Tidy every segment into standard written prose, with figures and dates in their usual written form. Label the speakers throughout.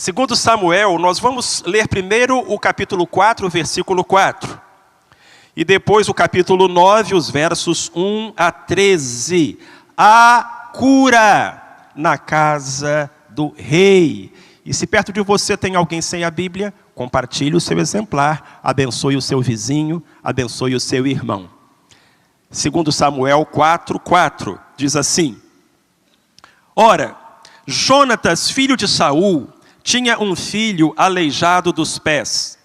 Speaker 1: Segundo Samuel, nós vamos ler primeiro o capítulo 4, versículo 4. E depois o capítulo 9, os versos 1 a 13. A cura na casa do rei. E se perto de você tem alguém sem a Bíblia, compartilhe o seu exemplar, abençoe o seu vizinho, abençoe o seu irmão. Segundo Samuel 4, 4, diz assim: Ora, Jonatas, filho de Saul, tinha um filho aleijado dos pés.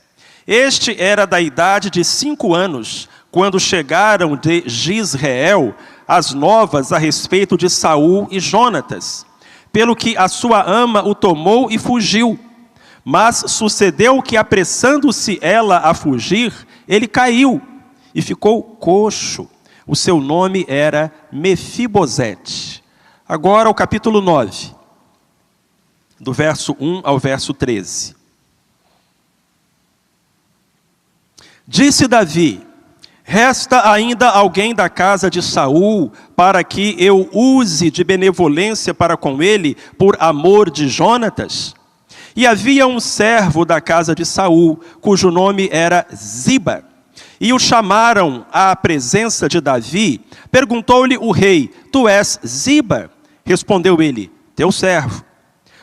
Speaker 1: Este era da idade de 5 anos, quando chegaram de Jizreel as novas a respeito de Saul e Jonatas, pelo que a sua ama o tomou e fugiu. Mas sucedeu que, apressando-se ela a fugir, ele caiu e ficou coxo. O seu nome era Mefibosete. Agora o capítulo 9, do verso 1 ao verso 13. Disse Davi: Resta ainda alguém da casa de Saul, para que eu use de benevolência para com ele, por amor de Jonatas? E havia um servo da casa de Saul, cujo nome era Ziba. E o chamaram à presença de Davi. Perguntou-lhe o rei: Tu és Ziba? Respondeu ele: Teu servo.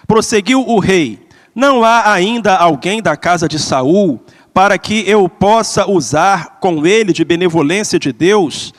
Speaker 1: Prosseguiu o rei: Não há ainda alguém da casa de Saul, para que eu possa usar com ele de benevolência de Deus?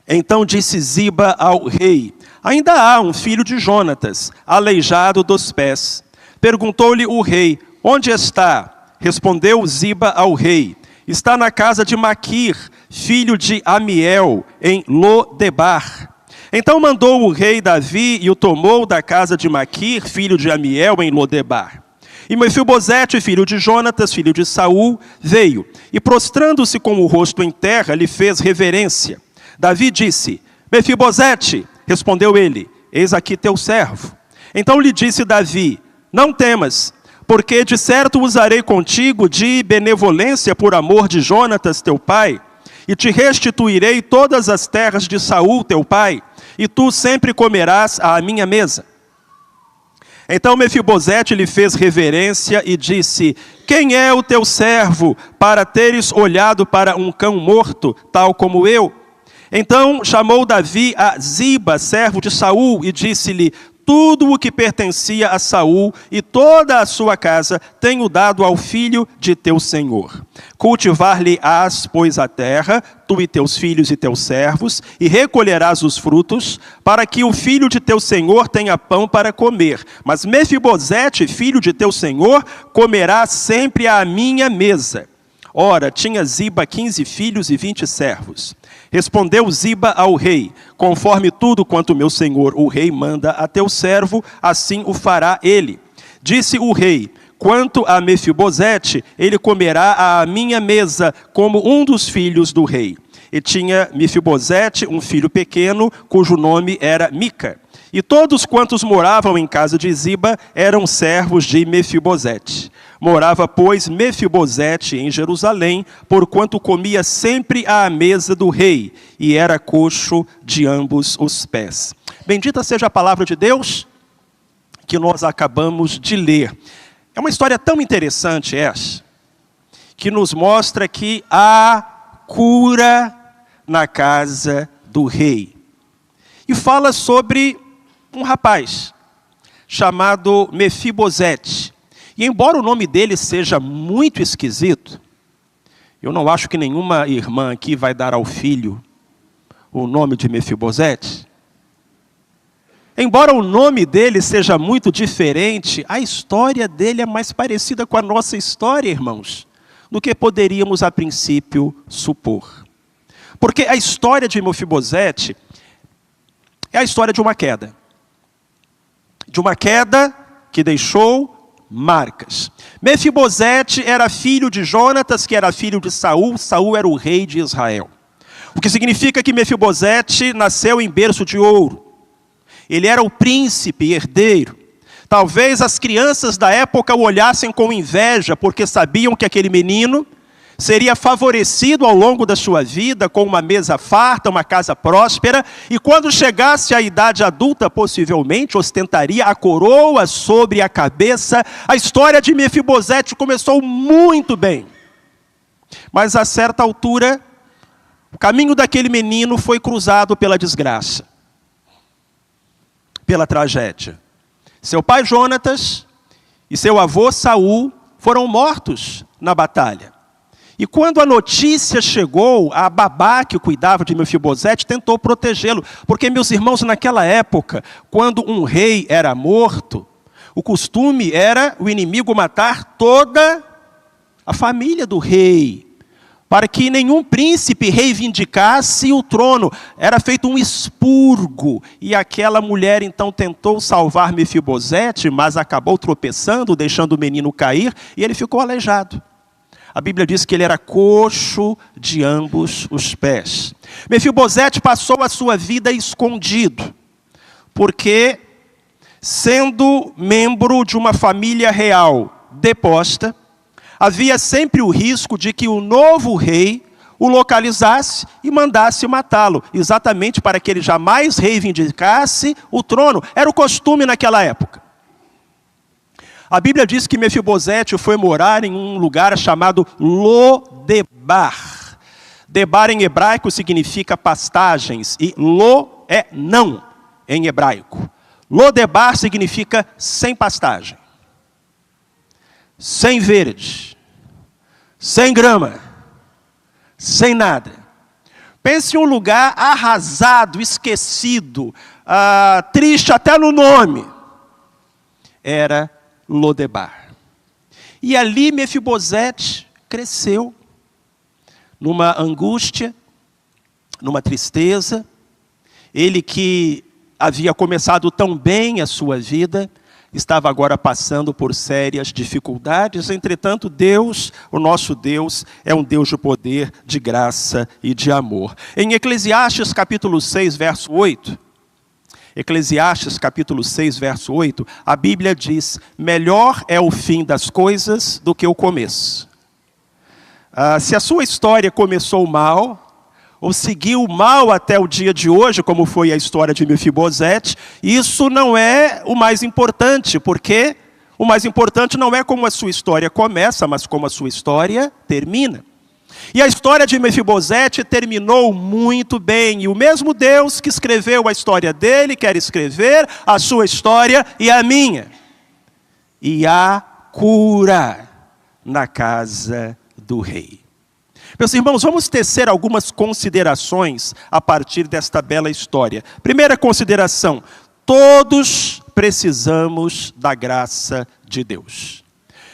Speaker 1: Então disse Ziba ao rei: Ainda há um filho de Jonatas, aleijado dos pés. Perguntou-lhe o rei: Onde está? Respondeu Ziba ao rei: Está na casa de Maquir, filho de Amiel, em Lodebar. Então mandou o rei Davi e o tomou da casa de Maquir, filho de Amiel, em Lodebar. E Mefibosete, filho de Jonatas, filho de Saul, veio, e prostrando-se com o rosto em terra, lhe fez reverência. Davi disse: Mefibosete. Respondeu ele: Eis aqui teu servo. Então lhe disse Davi: Não temas, porque de certo usarei contigo de benevolência por amor de Jonatas teu pai, e te restituirei todas as terras de Saul teu pai, e tu sempre comerás à minha mesa. Então Mefibosete lhe fez reverência e disse: Quem é o teu servo, para teres olhado para um cão morto, tal como eu? Então chamou Davi a Ziba, servo de Saul, e disse-lhe: Tudo o que pertencia a Saul e toda a sua casa tenho dado ao filho de teu senhor. Cultivar-lhe-ás, pois, a terra, tu e teus filhos e teus servos, e recolherás os frutos, para que o filho de teu senhor tenha pão para comer. Mas Mefibosete, filho de teu senhor, comerá sempre à minha mesa. Ora, tinha Ziba 15 filhos e 20 servos. Respondeu Ziba ao rei: Conforme tudo quanto meu senhor o rei manda a teu servo, assim o fará ele. Disse o rei: Quanto a Mefibosete, ele comerá à minha mesa como um dos filhos do rei. E tinha Mefibosete um filho pequeno, cujo nome era Mica. E todos quantos moravam em casa de Ziba eram servos de Mefibosete. Morava, pois, Mefibosete em Jerusalém, porquanto comia sempre à mesa do rei, e era coxo de ambos os pés. Bendita seja a palavra de Deus que nós acabamos de ler. É uma história tão interessante essa, que nos mostra que há cura na casa do rei. E fala sobre um rapaz chamado Mefibosete. E embora o nome dele seja muito esquisito, eu não acho que nenhuma irmã aqui vai dar ao filho o nome de Mefibosete. Embora o nome dele seja muito diferente, a história dele é mais parecida com a nossa história, irmãos, do que poderíamos a princípio supor. Porque a história de Mefibosete é a história de uma queda. De uma queda que deixou marcas. Mefibosete era filho de Jonatas, que era filho de Saul. Saul era o rei de Israel. O que significa que Mefibosete nasceu em berço de ouro. Ele era o príncipe herdeiro. Talvez as crianças da época o olhassem com inveja, porque sabiam que aquele menino seria favorecido ao longo da sua vida com uma mesa farta, uma casa próspera, e quando chegasse à idade adulta, possivelmente ostentaria a coroa sobre a cabeça. A história de Mefibosete começou muito bem, mas a certa altura, o caminho daquele menino foi cruzado pela desgraça, pela tragédia. Seu pai Jonatas e seu avô Saul foram mortos na batalha. E quando a notícia chegou, a babá que cuidava de Mefibosete tentou protegê-lo. Porque, meus irmãos, naquela época, quando um rei era morto, o costume era o inimigo matar toda a família do rei, para que nenhum príncipe reivindicasse o trono. Era feito um expurgo. E aquela mulher então tentou salvar Mefibosete, mas acabou tropeçando, deixando o menino cair, e ele ficou aleijado. A Bíblia diz que ele era coxo de ambos os pés. Mefibosete passou a sua vida escondido, porque, sendo membro de uma família real deposta, havia sempre o risco de que o novo rei o localizasse e mandasse matá-lo, exatamente para que ele jamais reivindicasse o trono. Era o costume naquela época. A Bíblia diz que Mefibosete foi morar em um lugar chamado Lodebar. Debar em hebraico significa pastagens, e Lo é não em hebraico. Lodebar significa sem pastagem, sem verde, sem grama, sem nada. Pense em um lugar arrasado, esquecido, triste até no nome. Era Lodebar. E ali Mefibosete cresceu, numa angústia, numa tristeza. Ele que havia começado tão bem a sua vida, estava agora passando por sérias dificuldades. Entretanto, Deus, o nosso Deus, é um Deus de poder, de graça e de amor. Em Eclesiastes capítulo 6, verso 8, Eclesiastes capítulo 6, verso 8, a Bíblia diz: melhor é o fim das coisas do que o começo. Se a sua história começou mal, ou seguiu mal até o dia de hoje, como foi a história de Mefibosete, isso não é o mais importante, porque o mais importante não é como a sua história começa, mas como a sua história termina. E a história de Mefibosete terminou muito bem. E o mesmo Deus que escreveu a história dele quer escrever a sua história e a minha. E há cura na casa do rei. Meus irmãos, vamos tecer algumas considerações a partir desta bela história. Primeira consideração: todos precisamos da graça de Deus.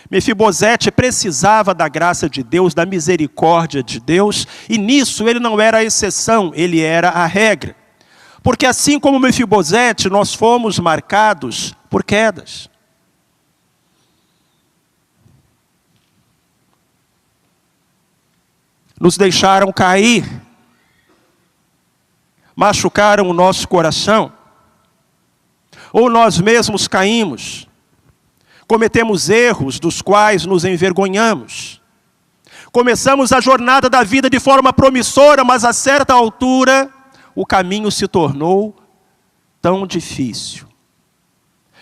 Speaker 1: Mefibosete precisava da graça de Deus, da misericórdia de Deus, e nisso ele não era a exceção, ele era a regra. Porque assim como Mefibosete, nós fomos marcados por quedas. Nos deixaram cair, machucaram o nosso coração, ou nós mesmos caímos. Cometemos erros dos quais nos envergonhamos. Começamos a jornada da vida de forma promissora, mas a certa altura o caminho se tornou tão difícil.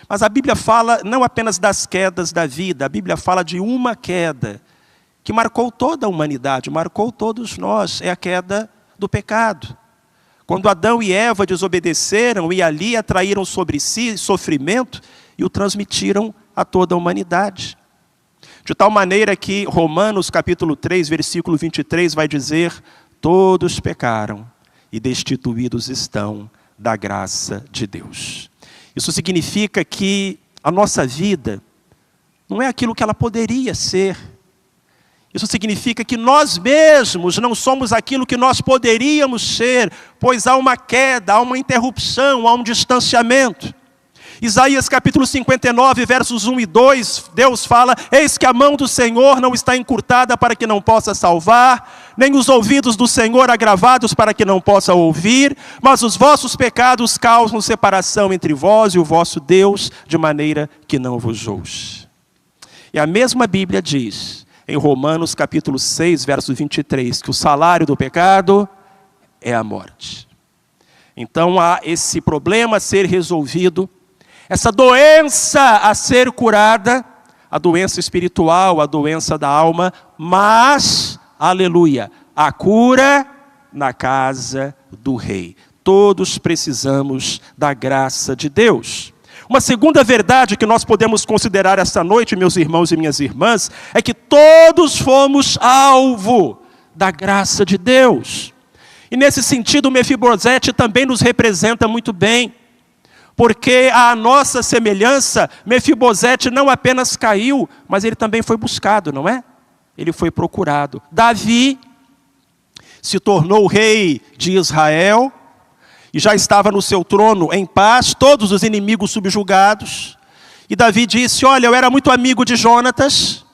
Speaker 1: Mas a Bíblia fala não apenas das quedas da vida, a Bíblia fala de uma queda que marcou toda a humanidade, marcou todos nós, é a queda do pecado. Quando Adão e Eva desobedeceram e ali atraíram sobre si sofrimento e o transmitiram a toda a humanidade. De tal maneira que Romanos capítulo 3, versículo 23 vai dizer: todos pecaram e destituídos estão da graça de Deus. Isso significa que a nossa vida não é aquilo que ela poderia ser. Isso significa que nós mesmos não somos aquilo que nós poderíamos ser, pois há uma queda, há uma interrupção, há um distanciamento. Isaías capítulo 59, versos 1 e 2, Deus fala: eis que a mão do Senhor não está encurtada para que não possa salvar, nem os ouvidos do Senhor agravados para que não possa ouvir, mas os vossos pecados causam separação entre vós e o vosso Deus, de maneira que não vos ouça. E a mesma Bíblia diz: em Romanos capítulo 6, verso 23, que o salário do pecado é a morte. Então há esse problema a ser resolvido, essa doença a ser curada, a doença espiritual, a doença da alma, mas, aleluia, a cura na casa do rei. Todos precisamos da graça de Deus. Uma segunda verdade que nós podemos considerar esta noite, meus irmãos e minhas irmãs, é que todos fomos alvo da graça de Deus. E nesse sentido, Mefibosete também nos representa muito bem, porque à nossa semelhança, Mefibosete não apenas caiu, mas ele também foi buscado, não é? Ele foi procurado. Davi se tornou rei de Israel, e já estava no seu trono em paz, todos os inimigos subjugados. E Davi disse, olha, eu era muito amigo de Jonatas,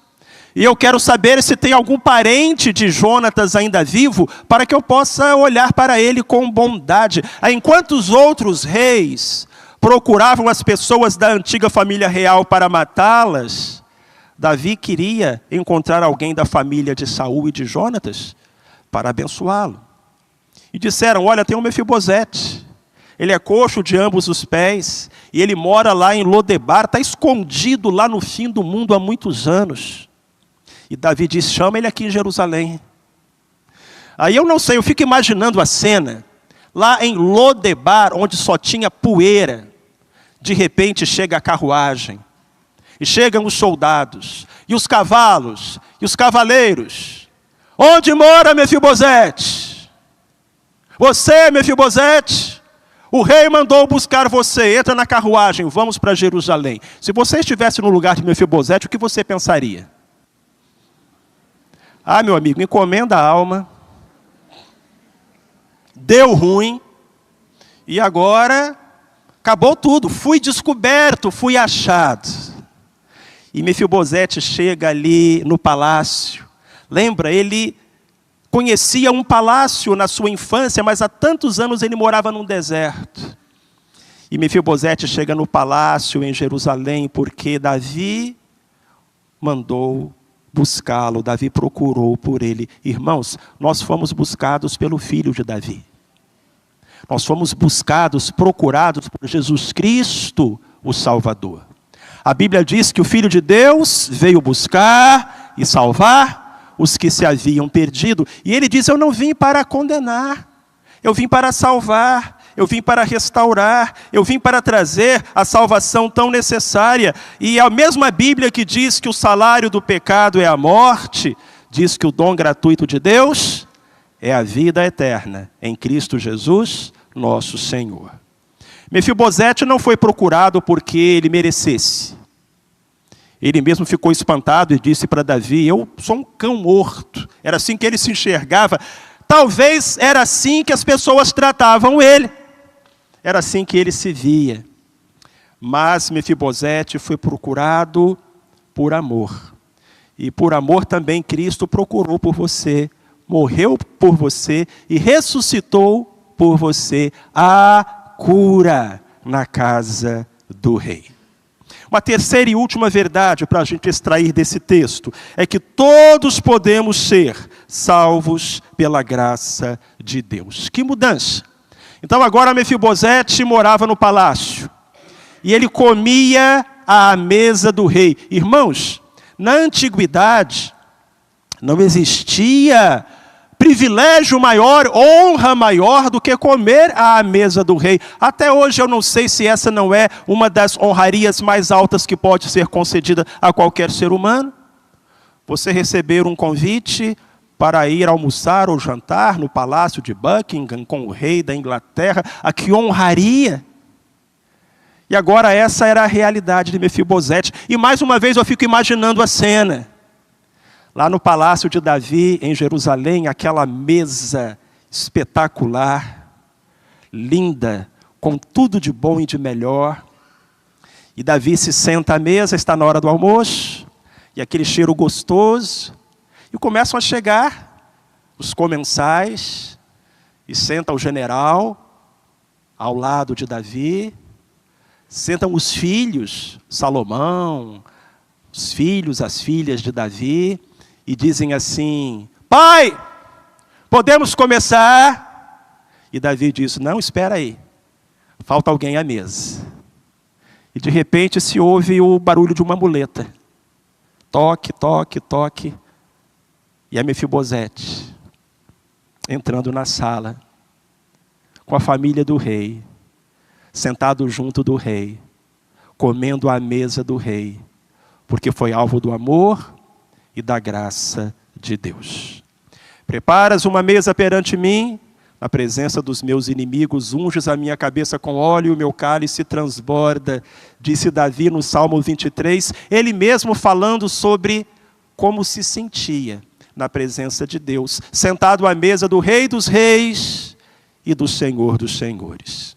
Speaker 1: e eu quero saber se tem algum parente de Jonatas ainda vivo, para que eu possa olhar para ele com bondade. Enquanto os outros reis procuravam as pessoas da antiga família real para matá-las, Davi queria encontrar alguém da família de Saul e de Jonatas para abençoá-lo. E disseram, olha, tem um Mefibosete, ele é coxo de ambos os pés, e ele mora lá em Lodebar, está escondido lá no fim do mundo há muitos anos. E Davi diz, chama ele aqui em Jerusalém. Aí eu não sei, eu fico imaginando a cena, lá em Lodebar, onde só tinha poeira, de repente chega a carruagem, e chegam os soldados, e os cavalos, e os cavaleiros. Onde mora Mefibosete? Você, Mefibosete? O rei mandou buscar você, entra na carruagem, vamos para Jerusalém. Se você estivesse no lugar de Mefibosete, o que você pensaria? Ah, meu amigo, encomenda a alma, deu ruim, e agora acabou tudo, fui descoberto, fui achado. E Mefibosete chega ali no palácio, lembra, ele conhecia um palácio na sua infância, mas há tantos anos ele morava num deserto. E Mefibosete chega no palácio em Jerusalém, porque Davi mandou buscá-lo, Davi procurou por ele. Irmãos, nós fomos buscados pelo filho de Davi. Nós fomos buscados, procurados por Jesus Cristo, o Salvador. A Bíblia diz que o Filho de Deus veio buscar e salvar os que se haviam perdido. E ele diz, eu não vim para condenar, eu vim para salvar, eu vim para restaurar, eu vim para trazer a salvação tão necessária. E a mesma Bíblia que diz que o salário do pecado é a morte, diz que o dom gratuito de Deus é a vida eterna, em Cristo Jesus, nosso Senhor. Mefibosete não foi procurado porque ele merecesse. Ele mesmo ficou espantado e disse para Davi, eu sou um cão morto. Era assim que ele se enxergava. Talvez era assim que as pessoas tratavam ele. Era assim que ele se via. Mas Mefibosete foi procurado por amor. E por amor também Cristo procurou por você, morreu por você e ressuscitou por você a cura na casa do rei. Uma terceira e última verdade para a gente extrair desse texto é que todos podemos ser salvos pela graça de Deus. Que mudança! Então agora Mefibosete morava no palácio e ele comia à mesa do rei. Irmãos, na antiguidade não existia privilégio maior, honra maior do que comer à mesa do rei. Até hoje eu não sei se essa não é uma das honrarias mais altas que pode ser concedida a qualquer ser humano. Você receber um convite para ir almoçar ou jantar no palácio de Buckingham com o rei da Inglaterra, a que honraria. E agora essa era a realidade de Mefibosete. E mais uma vez eu fico imaginando a cena. Lá no palácio de Davi, em Jerusalém, aquela mesa espetacular, linda, com tudo de bom e de melhor. E Davi se senta à mesa, está na hora do almoço, e aquele cheiro gostoso. E começam a chegar os comensais, e senta o general ao lado de Davi. Sentam os filhos, Salomão, os filhos, as filhas de Davi. e dizem assim: pai, podemos começar? E Davi diz: não, espera aí, falta alguém à mesa. E de repente se ouve o barulho de uma muleta. Toque, toque, toque. E é Mefibosete entrando na sala, com a família do rei, sentado junto do rei, comendo à mesa do rei, porque foi alvo do amor e da graça de Deus. Preparas uma mesa perante mim, na presença dos meus inimigos, unges a minha cabeça com óleo e o meu cálice transborda, disse Davi no Salmo 23, ele mesmo falando sobre como se sentia na presença de Deus, sentado à mesa do Rei dos Reis e do Senhor dos Senhores.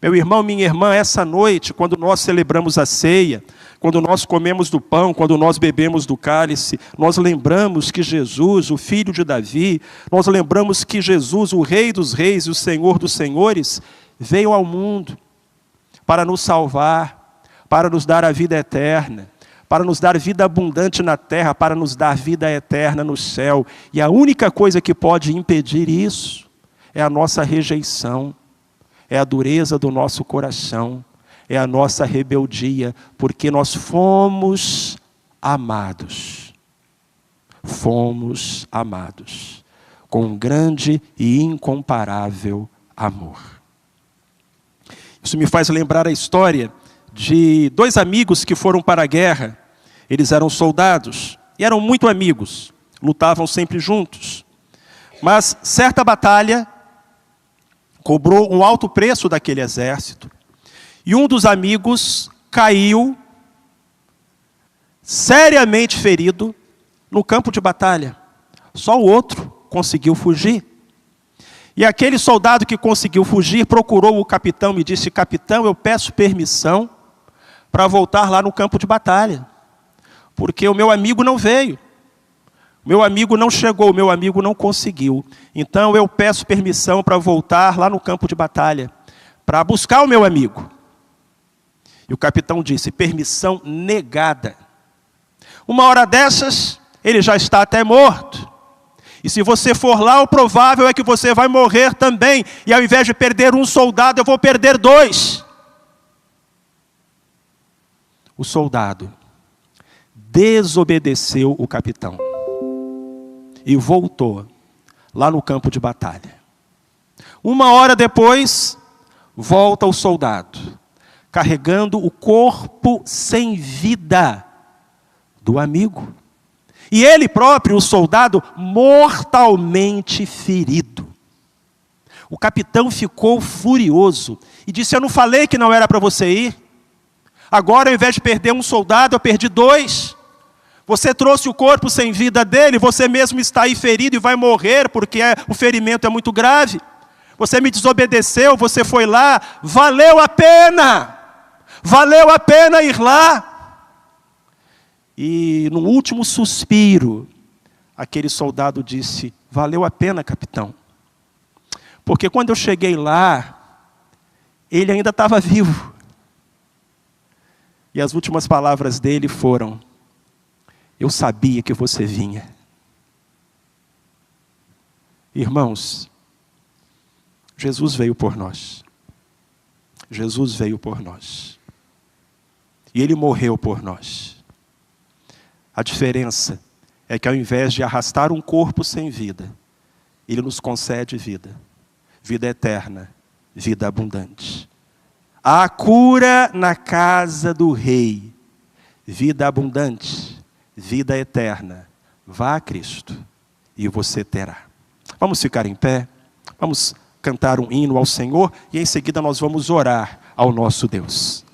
Speaker 1: Meu irmão, minha irmã, essa noite, quando nós celebramos a ceia, quando nós comemos do pão, quando nós bebemos do cálice, nós lembramos que Jesus, o filho de Davi, nós lembramos que Jesus, o Rei dos Reis e o Senhor dos Senhores, veio ao mundo para nos salvar, para nos dar a vida eterna, para nos dar vida abundante na terra, para nos dar vida eterna no céu. E a única coisa que pode impedir isso é a nossa rejeição, é a dureza do nosso coração, é a nossa rebeldia, porque nós fomos amados. Fomos amados com um grande e incomparável amor. Isso me faz lembrar a história de dois amigos que foram para a guerra. Eles eram soldados e eram muito amigos, lutavam sempre juntos. Mas certa batalha cobrou um alto preço daquele exército. E um dos amigos caiu, seriamente ferido, no campo de batalha. Só o outro conseguiu fugir. E aquele soldado que conseguiu fugir procurou o capitão e disse: capitão, eu peço permissão para voltar lá no campo de batalha, porque o meu amigo não veio. Meu amigo não chegou, meu amigo não conseguiu. Então eu peço permissão para voltar lá no campo de batalha, para buscar o meu amigo. E o capitão disse: permissão negada. Uma hora dessas, ele já está até morto. E se você for lá, o provável é que você vai morrer também. E ao invés de perder um soldado, eu vou perder dois. O soldado desobedeceu o capitão e voltou lá no campo de batalha. Uma hora depois, volta o soldado, carregando o corpo sem vida do amigo. E ele próprio, o soldado, mortalmente ferido. O capitão ficou furioso e disse: eu não falei que não era para você ir? Agora, ao invés de perder um soldado, eu perdi dois. Você trouxe o corpo sem vida dele, você mesmo está aí ferido e vai morrer, porque o ferimento é muito grave. Você me desobedeceu, você foi lá, valeu a pena! Valeu a pena ir lá! E no último suspiro, aquele soldado disse: valeu a pena, capitão. Porque quando eu cheguei lá, ele ainda estava vivo. E as últimas palavras dele foram: eu sabia que você vinha. Irmãos, Jesus veio por nós. Jesus veio por nós. E Ele morreu por nós. A diferença é que ao invés de arrastar um corpo sem vida, Ele nos concede vida. Vida eterna, vida abundante. Há cura na casa do Rei. Vida abundante, vida eterna. Vá a Cristo e você terá. Vamos ficar em pé, vamos cantar um hino ao Senhor e em seguida nós vamos orar ao nosso Deus.